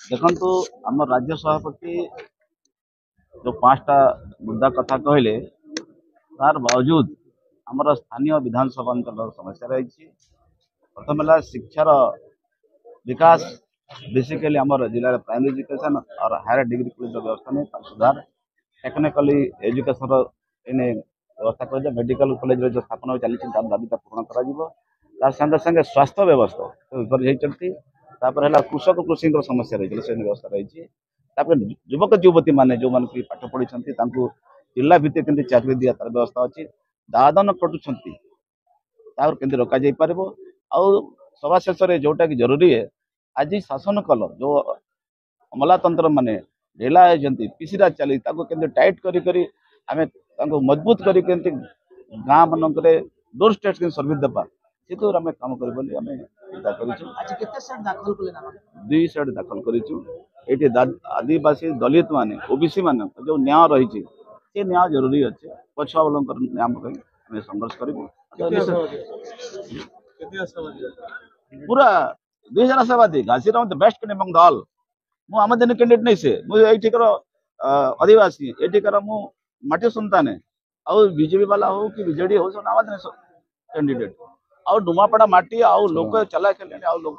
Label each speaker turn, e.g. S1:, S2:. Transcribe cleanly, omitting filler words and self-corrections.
S1: देखु आम राज्य सभापति जो 5टा मुद्दा कथा कहले तार बावजूद आमर स्थानीय विधानसभा अंचल समस्या रही। प्रथम है शिक्षार विकास, बेसिकली आमर जिले प्राइमरी एजुकेशन और हायर डिग्री कॉलेज व्यवस्था नहीं सुधार, टेक्निकली एजुकेशन व्यवस्था कर मेडिकल कॉलेज जो स्थापना चली दाबी पूर्ण कर स्वास्थ्य व्यवस्था कृषक कृषि समस्या रही से व्यवस्था रही। युवक युवती मैंने जो मान पाठ पढ़ी जिला भित्ति के चाकरी दिया तार व्यवस्था अच्छी। दादन कटुंट केमती रोक पार सभा शेष में जोटा कि जरूरी है आज शासन कल जो अमलातंत्र माने ढेला होती पिसीरा चली टाइट करी आम मजबूत करी गाँ मानक डोर स्टेट के सर्विस देवा से आम कम कर 2 सेट दाखल कर आदिवासी दलित माने ओबीसी मान जो न्याय रही न्याय जरूरी अच्छे पछुआ वालों न्याय संघर्ष करूँ पूरा 2000 आशावादी घासीराम द बेस्ट कैंडिडेट दल मु आमदिनी कैंडिडेट नहीं से मुझे आदिवासी एठिकर मु माटी सन्तान आउ बीजेपी वाला हो कि बीजेडी हो आमदिनी कैंडिडेट आउ डुमापड़ा माटी आउ लोक चला खेले लोक